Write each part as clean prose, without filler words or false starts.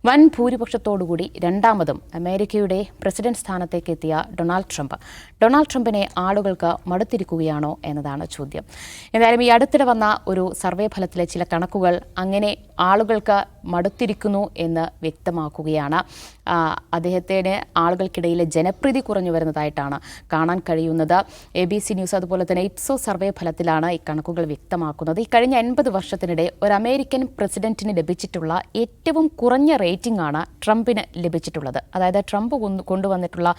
വൻ ഭൂരിപക്ഷത്തോടുകൂടി രണ്ടാമതും അമേരിക്കയുടെ പ്രസിഡന്റ് സ്ഥാനത്തേക്ക് എത്തിയ ഡൊണാൾഡ് ട്രംപിനെ ആളുകൾക്ക് മടുത്തിരിക്കുകയാണോ എന്നതാണ് ചോദ്യം. എന്തായാലും ഈ അടുത്തിടെ വന്ന ഒരു സർവേ ഫലത്തിലെ ചില കണക്കുകൾ അങ്ങനെ ആളുകൾക്ക് മടുത്തിരിക്കുന്നു എന്ന് വ്യക്തമാക്കുകയാണ്. അദ്ദേഹത്തിന് ആളുകൾക്കിടയിലെ ജനപ്രീതി കുറഞ്ഞു വരുന്നതായിട്ടാണ് കാണാൻ കഴിയുന്നത്. ABC ന്യൂസ് അതുപോലെ തന്നെ ഇപ്സോസ് സർവേ ഫലത്തിലാണ് ഈ കണക്കുകൾ വ്യക്തമാക്കുന്നത്. ഈ കഴിഞ്ഞ 80 വർഷത്തിനിടെ ഒരു അമേരിക്കൻ പ്രസിഡന്റിന് ലഭിച്ചിട്ടുള്ള ഏറ്റവും കുറഞ്ഞ റേറ്റിംഗ് ആണ് ട്രംപിന് ലഭിച്ചിട്ടുള്ളത്. അതായത് ട്രംപ് കൊണ്ടുവന്നിട്ടുള്ള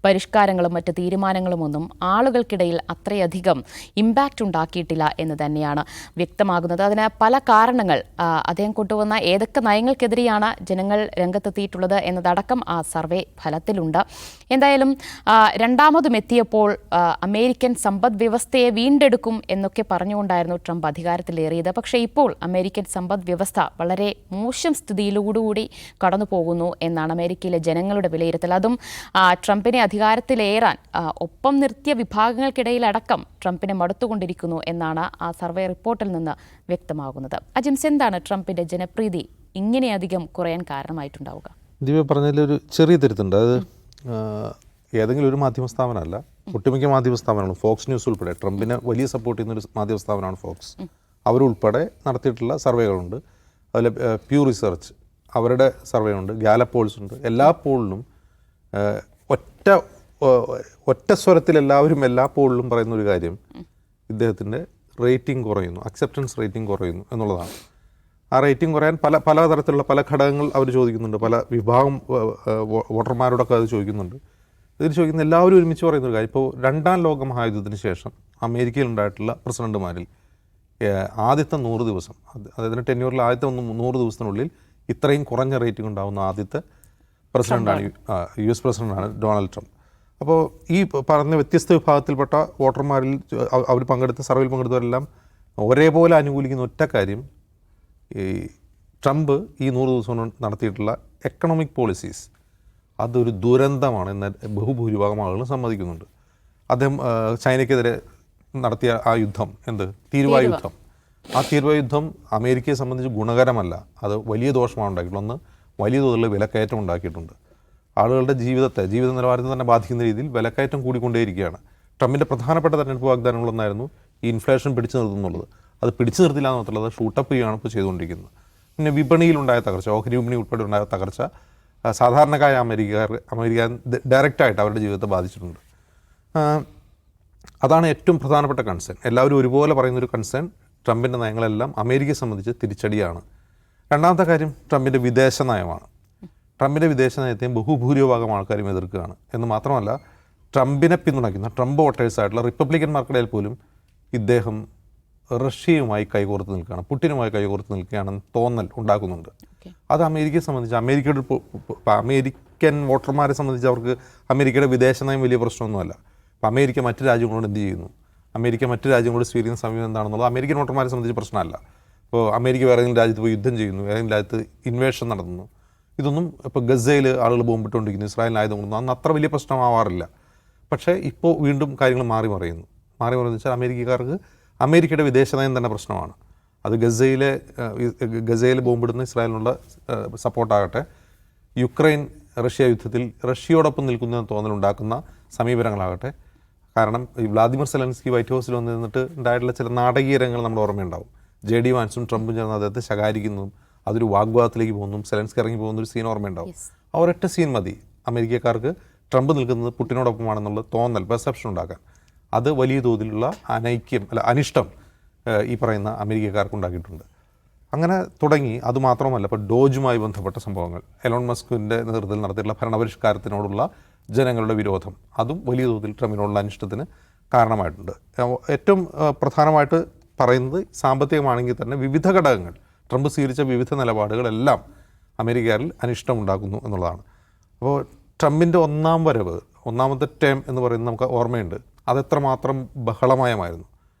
പരിഷ്കാരങ്ങളും മറ്റ് തീരുമാനങ്ങളുമൊന്നും ആളുകൾക്കിടയിൽ അത്രയധികം ഇമ്പാക്റ്റ് ഉണ്ടാക്കിയിട്ടില്ല എന്ന് തന്നെയാണ് വ്യക്തമാകുന്നത്. അതിന് പല കാരണങ്ങൾ, അദ്ദേഹം കൊണ്ടുവന്ന ഏതൊക്കെ നയങ്ങൾക്കെതിരെയാണ് ജനങ്ങൾ രംഗത്തെത്തിയിട്ടുള്ളത് എന്നതടക്കം ആ സർവേ ഫലത്തിലുണ്ട്. എന്തായാലും രണ്ടാമതും എത്തിയപ്പോൾ അമേരിക്കൻ സമ്പദ് വ്യവസ്ഥയെ വീണ്ടെടുക്കും എന്നൊക്കെ പറഞ്ഞുകൊണ്ടായിരുന്നു ട്രംപ് അധികാരത്തിലേറിയത്. പക്ഷേ ഇപ്പോൾ അമേരിക്കൻ സമ്പദ് വ്യവസ്ഥ വളരെ മോശം സ്ഥിതിയിലൂടെ കടന്നു പോകുന്നു എന്നാണ് അമേരിക്കയിലെ ജനങ്ങളുടെ വിലയിരുത്തൽ. അതും ട്രംപിനെ അധികാരത്തിലേറാൻ ഒപ്പം നിർത്തിയ വിഭാഗങ്ങൾക്കിടയിലടക്കം ട്രംപിനെ മടുത്തുകൊണ്ടിരിക്കുന്നു എന്നാണ് ആ സർവേ റിപ്പോർട്ടിൽ നിന്ന് വ്യക്തമാകുന്നത്. അജിംസ്, എന്താണ് ട്രംപിന്റെ ജനപ്രീതി ഇങ്ങനെയധികം കുറയാൻ കാരണമായിട്ടുണ്ടാവുക? ദിവ്യ പറഞ്ഞതിലൊരു ചെറിയ തിരുത്തുണ്ട്. അത് ഏതെങ്കിലും ഒരു മാധ്യമ സ്ഥാപനമല്ല, ഒട്ടുമിക്ക മാധ്യമ സ്ഥാപനങ്ങളും, ഫോക്സ് ന്യൂസ് ഉൾപ്പെടെ ട്രംപിനെ വലിയ സപ്പോർട്ട് ചെയ്യുന്നൊരു മാധ്യമ സ്ഥാപനമാണ് ഫോക്സ്. അവരുൾപ്പെടെ നടത്തിയിട്ടുള്ള സർവേകളുണ്ട്. അതിൽ പ്യൂ റിസർച്ച് അവരുടെ സർവേ ഉണ്ട്, ഗാലപ്പ് പോൾസ് ഉണ്ട്. എല്ലാ പോളിലും ഒറ്റ സ്വരത്തിൽ എല്ലാവരും എല്ലാ പോളിലും പറയുന്ന ഒരു കാര്യം, ഇദ്ദേഹത്തിൻ്റെ റേറ്റിംഗ് കുറയുന്നു, അക്സെപ്റ്റൻസ് റേറ്റിംഗ് കുറയുന്നു എന്നുള്ളതാണ്. ആ റേറ്റിംഗ് കുറയാൻ പല തരത്തിലുള്ള പല ഘടകങ്ങൾ അവർ ചോദിക്കുന്നുണ്ട്. പല വിഭാഗം വോട്ടർമാരോടൊക്കെ അത് ചോദിക്കുന്നുണ്ട്. ഇതിൽ ചോദിക്കുന്ന എല്ലാവരും ഒരുമിച്ച് പറയുന്നൊരു കാര്യം, ഇപ്പോൾ രണ്ടാം ലോക മഹായുദ്ധത്തിന് ശേഷം അമേരിക്കയിൽ ഉണ്ടായിട്ടുള്ള പ്രസിഡന്റുമാരിൽ ആദ്യത്തെ 100 ദിവസം, അദ്ദേഹത്തിൻ്റെ ടെന്യൂറിൽ ആദ്യത്തെ 100 ദിവസത്തിനുള്ളിൽ ഇത്രയും കുറഞ്ഞ റേറ്റിംഗ് ഉണ്ടാകുന്ന ആദ്യത്തെ പ്രസിഡന്റാണ് US പ്രസിഡന്റാണ് ഡൊണാൾഡ് ട്രംപ്. അപ്പോൾ ഈ പറഞ്ഞ വ്യത്യസ്ത വിഭാഗത്തിൽപ്പെട്ട വോട്ടർമാരിൽ അവർ സർവേയിൽ പങ്കെടുത്തവരെല്ലാം ഒരേപോലെ അനുകൂലിക്കുന്ന ഒറ്റ കാര്യം, ഈ ട്രംപ് ഈ 100 ദിവസം നടത്തിയിട്ടുള്ള എക്കണോമിക് പോളിസീസ് അതൊരു ദുരന്തമാണ് എന്ന് ബഹുഭൂരിഭാഗം ആളുകൾ സമ്മതിക്കുന്നുണ്ട്. അദ്ദേഹം ചൈനയ്ക്കെതിരെ നടത്തിയ ആ യുദ്ധം, തീരുവായ യുദ്ധം, ആ തീരുവായ യുദ്ധം അമേരിക്കയെ സംബന്ധിച്ച് ഗുണകരമല്ല, അത് വലിയ ദോഷമാണ് ഉണ്ടാക്കിയിട്ടുള്ളത്. ഒന്ന്, വലിയ തോതിലുള്ള വിലക്കയറ്റം ഉണ്ടാക്കിയിട്ടുണ്ട്. ആളുകളുടെ ജീവിത നിലവാരത്തെ തന്നെ ബാധിക്കുന്ന രീതിയിൽ വിലക്കയറ്റം കൂടിക്കൊണ്ടേയിരിക്കുകയാണ്. ട്രംപിൻ്റെ പ്രധാനപ്പെട്ട തെരഞ്ഞെടുപ്പ് വാഗ്ദാനങ്ങളൊന്നായിരുന്നു ഈ ഇൻഫ്ലേഷൻ പിടിച്ചു നിർത്തുന്നുള്ളത്. അത് പിടിച്ചു നിർത്തില്ല എന്ന് മാത്രമല്ല, അത് ഷൂട്ടപ്പ് ചെയ്യുകയാണ് ഇപ്പോൾ ചെയ്തുകൊണ്ടിരിക്കുന്നത്. പിന്നെ വിപണിയിലുണ്ടായ തകർച്ച, ഓഹരി വിപണി ഉൾപ്പെടെ ഉണ്ടായ തകർച്ച സാധാരണക്കാരായ അമേരിക്ക ഡയറക്റ്റായിട്ട് അവരുടെ ജീവിതത്തെ ബാധിച്ചിട്ടുണ്ട്. അതാണ് ഏറ്റവും പ്രധാനപ്പെട്ട കൺസേൺ. എല്ലാവരും ഒരുപോലെ പറയുന്നൊരു കൺസേൺ, ട്രംപിൻ്റെ നയങ്ങളെല്ലാം അമേരിക്കയെ സംബന്ധിച്ച് തിരിച്ചടിയാണ്. രണ്ടാമത്തെ കാര്യം ട്രംപിൻ്റെ വിദേശ നയമാണ്. ട്രംപിൻ്റെ വിദേശ നയത്തെയും ബഹുഭൂരിഭാഗം ആൾക്കാരും എതിർക്കുകയാണ്. എന്ന് മാത്രമല്ല, ട്രംപിനെ പിന്തുണയ്ക്കുന്ന ട്രംപ് വോട്ടേഴ്സായിട്ടുള്ള റിപ്പബ്ലിക്കന്മാർക്കിടയിൽ പോലും ഇദ്ദേഹം റഷ്യയുമായി കൈകോർത്ത് നിൽക്കുകയാണ്, പുടിനുമായി കൈകോർത്ത് നിൽക്കുകയാണെന്ന് തോന്നൽ ഉണ്ടാക്കുന്നുണ്ട്. അത് അമേരിക്കയെ സംബന്ധിച്ച്, അമേരിക്കൻ വോട്ടർമാരെ സംബന്ധിച്ച് അവർക്ക് അമേരിക്കയുടെ വിദേശ നയം വലിയ പ്രശ്നമൊന്നുമല്ല. അപ്പോൾ അമേരിക്ക മറ്റ് രാജ്യങ്ങളോട് എന്ത് ചെയ്യുന്നു, അമേരിക്ക മറ്റ് രാജ്യങ്ങളോട് സ്വീകരിക്കുന്ന സമീപനം എന്താണെന്നുള്ളത് അമേരിക്കൻ വോട്ടർമാരെ സംബന്ധിച്ച് പ്രശ്നമല്ല. ഇപ്പോൾ അമേരിക്ക വേറെ ഏതെങ്കിലും രാജ്യത്ത് പോയി യുദ്ധം ചെയ്യുന്നു, ഏതെങ്കിലും രാജ്യത്ത് ഇൻവേഷൻ നടത്തുന്നു, ഇതൊന്നും ഇപ്പോൾ ഗസയിൽ ആളുകൾ ബോംബിട്ടുകൊണ്ടിരിക്കുന്നു, ഇസ്രായേലിൽ ആയുധം കൊണ്ടുവന്നു, അന്ന് അത്ര വലിയ പ്രശ്നമാവാറില്ല. പക്ഷേ ഇപ്പോൾ വീണ്ടും കാര്യങ്ങൾ മാറിമറിയുന്നു വെച്ചാൽ അമേരിക്കക്കാർക്ക് അമേരിക്കയുടെ വിദേശ നയം തന്നെ പ്രശ്നമാണ്. അത് ഗസയിൽ ബോംബിടുന്ന ഇസ്രായേലിനുള്ള സപ്പോർട്ടാകട്ടെ, യുക്രൈൻ റഷ്യ യുദ്ധത്തിൽ റഷ്യയോടൊപ്പം നിൽക്കുന്ന തോന്നലുണ്ടാക്കുന്ന സമീപനങ്ങളാകട്ടെ. കാരണം ഈ വ്ളാദിമിർ സെലൻസ്കി വൈറ്റ് ഹൗസിൽ വന്ന് നിന്നിട്ട് ഉണ്ടായിട്ടുള്ള ചില നാടകീയ രംഗങ്ങൾ നമ്മുടെ ഓർമ്മയുണ്ടാവും. JD വാൻസും ട്രംപും ചേർന്ന് അദ്ദേഹത്തെ ശകാരിക്കുന്നതും അതൊരു വാഗ്വാദത്തിലേക്ക് പോകുന്നതും സെലൻസ്കി ഇറങ്ങി പോകുന്നൊരു സീൻ ഓർമ്മയുണ്ടാവും. ആ ഒരൊറ്റ സീൻ മതി അമേരിക്കക്കാർക്ക് ട്രംപ് നിൽക്കുന്നത് പുടിനോടൊപ്പമാണെന്നുള്ള തോന്നൽ, പെർസെപ്ഷൻ ഉണ്ടാക്കാൻ. അത് വലിയ തോതിലുള്ള അനിഷ്ടം ഈ പറയുന്ന അമേരിക്കക്കാർക്ക് ഉണ്ടാക്കിയിട്ടുണ്ട്. അങ്ങനെ തുടങ്ങി. അതുമാത്രമല്ല, ഇപ്പോൾ ഡോജുമായി ബന്ധപ്പെട്ട സംഭവങ്ങൾ, എലോൺ മസ്കിൻ്റെ നേതൃത്വത്തിൽ നടത്തിയിട്ടുള്ള ഭരണപരിഷ്കാരത്തിനോടുള്ള ജനങ്ങളുടെ വിരോധം, അതും വലിയ തോതിൽ ട്രംപിനോടുള്ള അനിഷ്ടത്തിന് കാരണമായിട്ടുണ്ട്. ഏറ്റവും പ്രധാനമായിട്ട് പറയുന്നത് സാമ്പത്തികമാണെങ്കിൽ തന്നെ വിവിധ ഘടകങ്ങൾ, ട്രംപ് സ്വീകരിച്ച വിവിധ നിലപാടുകളെല്ലാം അമേരിക്കയിൽ അനിഷ്ടം ഉണ്ടാക്കുന്നു എന്നുള്ളതാണ്. അപ്പോൾ ട്രംപിൻ്റെ ഒന്നാമത്തെ ടേം എന്ന് പറയുന്നത് നമുക്ക് ഓർമ്മയുണ്ട്. അതെത്രമാത്രം ബഹളമയമായിരുന്നു.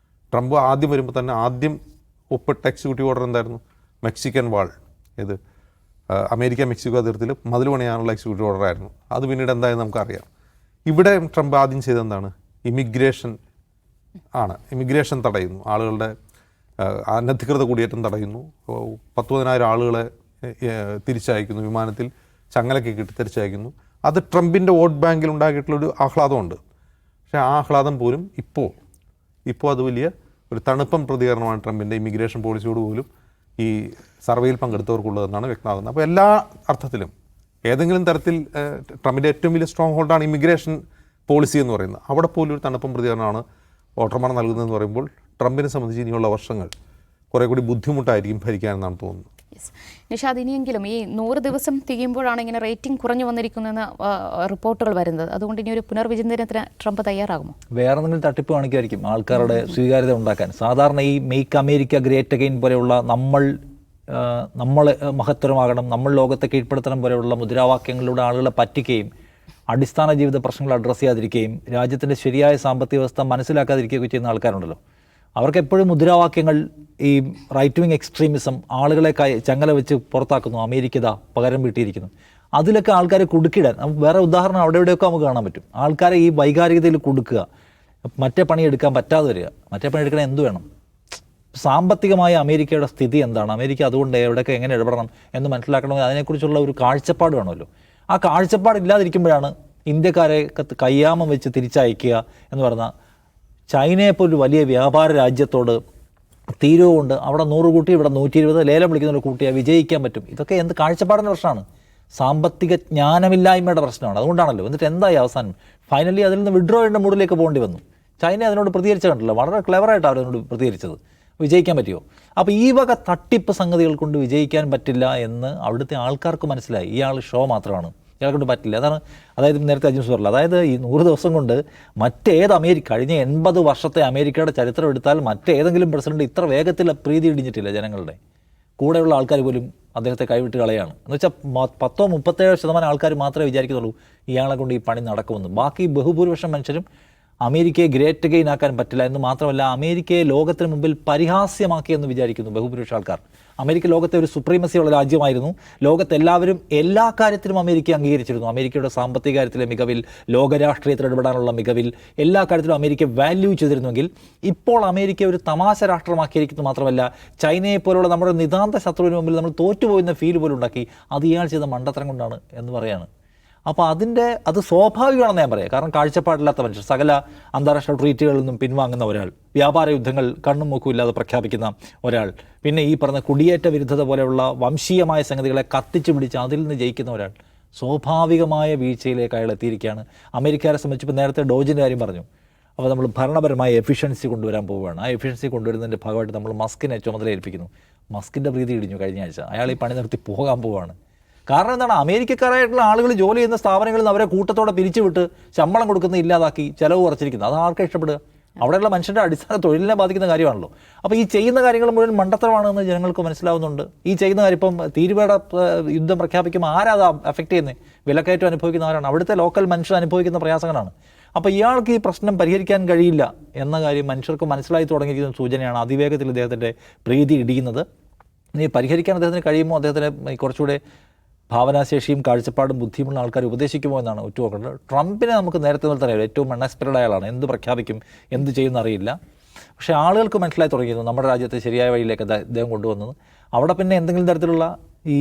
ട്രംപ് ആദ്യം വരുമ്പോൾ തന്നെ ആദ്യം ഒപ്പിട്ട എക്സിക്യൂട്ടീവ് ഓർഡർ എന്തായിരുന്നു? മെക്സിക്കൻ വാൾ, അമേരിക്ക മെക്സിക്കോ അതിർത്തിയിൽ മതിൽ പണിയാനുള്ള എക്സിക്യൂട്ടീവ് ഓർഡർ ആയിരുന്നു. അത് പിന്നീട് എന്തായെന്ന് നമുക്കറിയാം. ഇവിടെ ട്രംപ് ആദ്യം ചെയ്തത് എന്താണ്? ഇമിഗ്രേഷൻ തടയുന്നു, ആളുകളുടെ അനധികൃത കുടിയേറ്റം തടയുന്നു. 10,000 ആളുകളെ തിരിച്ചയക്കുന്നു, വിമാനത്തിൽ ചങ്ങലൊക്കെ കിട്ടി തിരിച്ചയക്കുന്നു. അത് ട്രംപിൻ്റെ വോട്ട് ബാങ്കിൽ ഉണ്ടാക്കിയിട്ടുള്ളൊരു ആഹ്ലാദമുണ്ട്. പക്ഷേ ആ ആഹ്ലാദം പോലും ഇപ്പോൾ അത് വലിയ ഒരു തണുപ്പം പ്രതികരണമാണ് ട്രംപിൻ്റെ ഇമിഗ്രേഷൻ പോളിസിയോട് പോലും ഈ സർവേയിൽ പങ്കെടുത്തവർക്കുള്ളതെന്നാണ് വ്യക്തമാകുന്നത്. അപ്പോൾ എല്ലാ അർത്ഥത്തിലും ഏതെങ്കിലും തരത്തിൽ ട്രംപിൻ്റെ ഏറ്റവും വലിയ സ്ട്രോങ് ഹോൾഡാണ് ഇമിഗ്രേഷൻ പോളിസി എന്ന് പറയുന്നത്. അവിടെ പോലും ഒരു തണുപ്പം പ്രതികരണമാണ് വോട്ടർമാർ നൽകുന്നതെന്ന് പറയുമ്പോൾ ട്രംപിനെ സംബന്ധിച്ച് ഇനിയുള്ള വർഷങ്ങൾ കുറേ കൂടി ബുദ്ധിമുട്ടായിരിക്കും ഭരിക്കാനെന്നാണ് തോന്നുന്നത്. നിഷാദ്, ഇനിയെങ്കിലും ഈ 100 ദിവസം തികയുമ്പോഴാണ് ഇങ്ങനെ റേറ്റിംഗ് കുറഞ്ഞു വന്നിരിക്കുന്നതെന്ന് റിപ്പോർട്ടുകൾ വരുന്നത്. അതുകൊണ്ട് ഇനി ഒരു പുനർവിചിന്തനത്തിന് ട്രംപ് തയ്യാറാകുമോ? വേറെ എന്തെങ്കിലും തട്ടിപ്പ് കാണിക്കുമായിരിക്കും ആൾക്കാരുടെ സ്വീകാര്യത ഉണ്ടാക്കാൻ. സാധാരണ ഈ മെയ്ക്ക് അമേരിക്ക ഗ്രേറ്റ് അഗെയിൻ പോലെയുള്ള നമ്മൾ മഹത്തരമാകണം, നമ്മൾ ലോകത്തെ കീഴ്പ്പെടുത്തണം പോലെയുള്ള മുദ്രാവാക്യങ്ങളിലൂടെ ആളുകളെ പറ്റിക്കുകയും അടിസ്ഥാന ജീവിത പ്രശ്നങ്ങൾ അഡ്രസ്സ് ചെയ്യാതിരിക്കുകയും രാജ്യത്തിൻ്റെ ശരിയായ സാമ്പത്തിക വ്യവസ്ഥ മനസ്സിലാക്കാതിരിക്കുകയൊക്കെ ചെയ്യുന്ന ആൾക്കാരുണ്ടല്ലോ. അവർക്ക് എപ്പോഴും മുദ്രാവാക്യങ്ങൾ ഈ റൈറ്റ് വിങ് എക്സ്ട്രീമിസം, ആളുകളെ ചങ്ങല വെച്ച് പുറത്താക്കുന്നു, അമേരിക്ക പകരം വീട്ടിയിരിക്കുന്നു, അതിലൊക്കെ ആൾക്കാരെ കുടുക്കിടാൻ. വേറെ ഉദാഹരണം അവിടെ ഇവിടെയൊക്കെ നമുക്ക് കാണാൻ പറ്റും. ആൾക്കാരെ ഈ വൈകാരികതയിൽ കൊടുക്കുക, മറ്റേ പണിയെടുക്കാൻ പറ്റാതെ വരിക. മറ്റേ പണിയെടുക്കാൻ എന്ത് വേണം? സാമ്പത്തികമായ അമേരിക്കയുടെ സ്ഥിതി എന്താണ്, അമേരിക്ക അതുകൊണ്ട് എവിടെയൊക്കെ എങ്ങനെ ഇടപെടണം എന്ന് മനസ്സിലാക്കണമെങ്കിൽ അതിനെക്കുറിച്ചുള്ള ഒരു കാഴ്ചപ്പാട് വേണമല്ലോ. ആ കാഴ്ചപ്പാടില്ലാതിരിക്കുമ്പോഴാണ് ഇന്ത്യക്കാരെ കയ്യാമം വെച്ച് തിരിച്ചയക്കുക എന്ന് പറഞ്ഞാൽ ചൈനയെപ്പോലൊരു വലിയ വ്യാപാര രാജ്യത്തോട് തീരുവകൊണ്ട് അവിടെ 100 കൂട്ടി ഇവിടെ 120 ലേലം വിളിക്കുന്നവർ കൂട്ടിയാൽ വിജയിക്കാൻ പറ്റും. ഇതൊക്കെ എന്ത് കാഴ്ചപ്പാടിൻ്റെ പ്രശ്നമാണ്? സാമ്പത്തിക ജ്ഞാനമില്ലായ്മയുടെ പ്രശ്നമാണ്. അതുകൊണ്ടാണല്ലോ. എന്നിട്ട് എന്തായി അവസാനം? ഫൈനലി അതിൽ നിന്ന് വിഡ്രോ ചെയ്യേണ്ട മൂഡിലേക്ക് പോകേണ്ടി വന്നു. ചൈന അതിനോട് പ്രതികരിച്ച കണ്ടല്ലോ, വളരെ ക്ലെവറായിട്ട് അവരതിനോട് പ്രതികരിച്ചത്. വിജയിക്കാൻ പറ്റുമോ? അപ്പോൾ ഈ വക തട്ടിപ്പ് സംഗതികൾ കൊണ്ട് വിജയിക്കാൻ പറ്റില്ല എന്ന് അവിടുത്തെ ആൾക്കാർക്ക് മനസ്സിലായി. ഇയാൾ ഷോ മാത്രമാണ്, ഇയാളെ കൊണ്ട് പറ്റില്ല. അതായത് നേരത്തെ അജിംസ് പറഞ്ഞില്ല, അതായത് ഈ 100 ദിവസം കൊണ്ട് കഴിഞ്ഞ 80 വർഷത്തെ അമേരിക്കയുടെ ചരിത്രം എടുത്താൽ മറ്റേതെങ്കിലും പ്രസിഡന്റ് ഇത്ര വേഗത്തിൽ പ്രീതി ഇടിഞ്ഞിട്ടില്ല ജനങ്ങളുടെ. കൂടെയുള്ള ആൾക്കാർ പോലും അദ്ദേഹത്തെ കൈവിട്ട് കളയാണ്. എന്ന് വെച്ചാൽ 37% ആൾക്കാർ മാത്രമേ വിചാരിക്കുന്നുള്ളൂ ഇയാളെ കൊണ്ട് ഈ പണി നടക്കുമെന്ന്. ബാക്കി ബഹുഭൂരിപക്ഷം മനുഷ്യരും അമേരിക്കയെ ഗ്രേറ്റ് അഗെയിൻ ആക്കാൻ പറ്റില്ല എന്ന് മാത്രമല്ല, അമേരിക്കയെ ലോകത്തിന് മുമ്പിൽ പരിഹാസ്യമാക്കിയെന്ന് വിചാരിക്കുന്നു ബഹുഭൂരിപക്ഷം ആൾക്കാർ. അമേരിക്ക ലോകത്തെ ഒരു സുപ്രീമസിയുള്ള രാജ്യമായിരുന്നു. ലോകത്തെല്ലാവരും എല്ലാ കാര്യത്തിലും അമേരിക്കയെ അംഗീകരിച്ചിരുന്നു. അമേരിക്കയുടെ സാമ്പത്തിക കാര്യത്തിലെ മികവിൽ, ലോകരാഷ്ട്രീയത്തിൽ ഇടപെടാനുള്ള മികവിൽ, എല്ലാ കാര്യത്തിലും അമേരിക്ക വാല്യൂ ചെയ്തിരുന്നുവെങ്കിൽ ഇപ്പോൾ അമേരിക്ക ഒരു തമാശ രാഷ്ട്രമാക്കിയിരിക്കുന്നത് മാത്രമല്ല, ചൈനയെ പോലുള്ള നമ്മുടെ നിതാന്ത ശത്രുവിന് മുമ്പിൽ നമ്മൾ തോറ്റുപോകുന്ന ഫീൽ പോലും ഉണ്ടാക്കി. അത് ഇയാൾ ചെയ്ത മണ്ടത്തരം കൊണ്ടാണ് എന്ന് പറയാണ്. അപ്പോൾ അത് സ്വാഭാവികമാണെന്ന് ഞാൻ പറയാം. കാരണം കാഴ്ചപ്പാടില്ലാത്ത മനുഷ്യർ, സകല അന്താരാഷ്ട്ര ട്രീറ്റുകളിൽ നിന്നും പിൻവാങ്ങുന്ന ഒരാൾ, വ്യാപാര യുദ്ധങ്ങൾ കണ്ണും മൂക്കും ഇല്ലാതെ പ്രഖ്യാപിക്കുന്ന ഒരാൾ, പിന്നെ ഈ പറഞ്ഞ കുടിയേറ്റ വിരുദ്ധത പോലെയുള്ള വംശീയമായ സംഗതികളെ കത്തിച്ചു പിടിച്ച് അതിൽ നിന്ന് ജയിക്കുന്ന ഒരാൾ, സ്വാഭാവികമായ വീഴ്ചയിലേക്ക് അയാൾ എത്തിയിരിക്കുകയാണ്. അമേരിക്കയെ സംബന്ധിച്ച് നേരത്തെ ഡോജിൻ്റെ കാര്യം പറഞ്ഞു. അപ്പോൾ നമ്മൾ ഭരണപരമായ എഫിഷ്യൻസി കൊണ്ടുവരാൻ പോവുകയാണ്. ആ എഫിഷ്യൻസി കൊണ്ടുവരുന്നതിൻ്റെ ഭാഗമായിട്ട് നമ്മൾ മസ്കിനെ ചുമതല ഏൽപ്പിക്കുന്നു. മസ്കിൻ്റെ പ്രീതി ഇടിഞ്ഞു കഴിഞ്ഞ ആഴ്ച. അയാൾ ഈ പണി നിർത്തി പോകാൻ പോവുകയാണ്. കാരണം എന്താണ്? അമേരിക്കക്കാരായിട്ടുള്ള ആളുകൾ ജോലി ചെയ്യുന്ന സ്ഥാപനങ്ങളിൽ നിന്ന് അവരെ കൂട്ടത്തോടെ പിരിച്ചുവിട്ട് ശമ്പളം കൊടുക്കുന്നത് ഇല്ലാതാക്കി ചിലവ് കുറച്ചിരിക്കുന്നത്. അത് ആർക്കാണ് ഇഷ്ടപ്പെടുക? അവിടെയുള്ള മനുഷ്യൻ്റെ അടിസ്ഥാന തൊഴിലിനെ ബാധിക്കുന്ന കാര്യമാണല്ലോ. അപ്പോൾ ഈ ചെയ്യുന്ന കാര്യങ്ങൾ മുഴുവൻ മണ്ടത്തരമാണെന്ന് ജനങ്ങൾക്ക് മനസ്സിലാവുന്നുണ്ട്. ഈ ചെയ്യുന്ന കാര്യം ഇപ്പം തീരുവയുടെ യുദ്ധം പ്രഖ്യാപിക്കുമ്പോൾ ആരാ അത് അഫക്റ്റ് ചെയ്യുന്നത്? വിലക്കയറ്റം അനുഭവിക്കുന്ന ആരാണ്? അവിടുത്തെ ലോക്കൽ മനുഷ്യർ അനുഭവിക്കുന്ന പ്രയാസങ്ങളാണ്. അപ്പോൾ ഇയാൾക്ക് ഈ പ്രശ്നം പരിഹരിക്കാൻ കഴിയില്ല എന്ന കാര്യം മനുഷ്യർക്ക് മനസ്സിലായി തുടങ്ങിയിരിക്കുന്ന സൂചനയാണ് അതിവേഗത്തിൽ ഇദ്ദേഹത്തിൻ്റെ പ്രീതി ഇടിയുന്നത്. ഇനി പരിഹരിക്കാൻ അദ്ദേഹത്തിന് കഴിയുമോ, അദ്ദേഹത്തിന് കുറച്ചുകൂടെ ഭാവനാശേഷിയും കാഴ്ചപ്പാടും ബുദ്ധിയുമുള്ള ആൾക്കാർ ഉപദേശിക്കുമോ എന്നാണ് ഉറ്റുനോക്കേണ്ടത്. ട്രംപിനെ നമുക്ക് നേരത്തെ മുതൽ അറിയാം, ഏറ്റവും അൺഎക്സ്പെക്റ്റഡ് ആളാണ്. എന്ത് പ്രഖ്യാപിക്കും, എന്ത് ചെയ്യുമെന്ന് അറിയില്ല. പക്ഷേ ആളുകൾക്ക് മനസ്സിലായി തുടങ്ങിയിരുന്നു നമ്മുടെ രാജ്യത്തെ ശരിയായ വഴിയിലേക്ക് അദ്ദേഹം കൊണ്ടുവന്നത്. അവിടെ പിന്നെ എന്തെങ്കിലും തരത്തിലുള്ള ഈ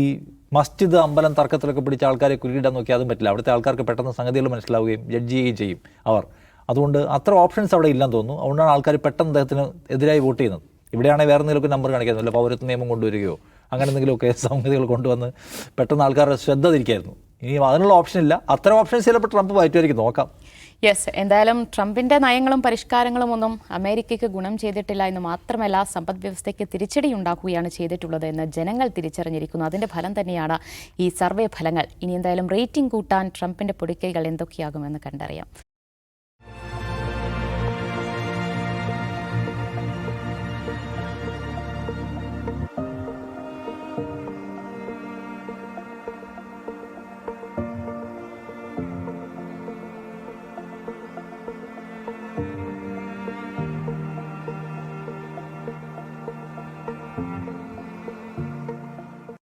മസ്ജിദ് അമ്പലം തർക്കത്തിലൊക്കെ പിടിച്ച ആൾക്കാരെ കുരുക്കിടാൻ നോക്കി അതും പറ്റില്ല. അവിടുത്തെ ആൾക്കാർക്ക് പെട്ടെന്ന് സംഗതികൾ മനസ്സിലാവുകയും ജഡ്ജ് ചെയ്യുകയും ചെയ്യും അവർ. അതുകൊണ്ട് അത്ര ഓപ്ഷൻസ് അവിടെ ഇല്ലെന്ന് തോന്നുന്നു. അതുകൊണ്ടാണ് ആൾക്കാർ പെട്ടെന്ന് അദ്ദേഹത്തിന് എതിരായി വോട്ട് ചെയ്യുന്നത്. ഇവിടെയാണെങ്കിൽ വേറെ എന്തെങ്കിലുമൊക്കെ നമ്പർ കാണിക്കാറില്ല, പൗരത്വ നിയമം കൊണ്ടുവരികയോ അങ്ങനെ എന്തെങ്കിലുമൊക്കെ സംഗതികൾ കൊണ്ടുവന്ന് പെട്ടെന്ന് ആൾക്കാരുടെ ശ്രദ്ധ തിരിക്കായിരുന്നു. ഇനി അതിനുള്ള ഓപ്ഷൻ ഇല്ല. അത്തരം ഓപ്ഷൻസ് ചിലപ്പോൾ ട്രംപ് മാറ്റുമായിരിക്കും, നോക്കാം. യെസ്, എന്തായാലും ട്രംപിൻ്റെ നയങ്ങളും പരിഷ്കാരങ്ങളും ഒന്നും അമേരിക്കയ്ക്ക് ഗുണം ചെയ്തിട്ടില്ല എന്ന് മാത്രമല്ല, സമ്പദ് വ്യവസ്ഥയ്ക്ക് തിരിച്ചടി ഉണ്ടാക്കുകയാണ് ചെയ്തിട്ടുള്ളത് എന്ന് ജനങ്ങൾ തിരിച്ചറിഞ്ഞിരിക്കുന്നു. അതിൻ്റെ ഫലം തന്നെയാണ് ഈ സർവേ ഫലങ്ങൾ. ഇനി എന്തായാലും റേറ്റിംഗ് കൂട്ടാൻ ട്രംപിൻ്റെ പൊടിക്കൈകൾ എന്തൊക്കെയാകുമെന്ന് കണ്ടറിയാം.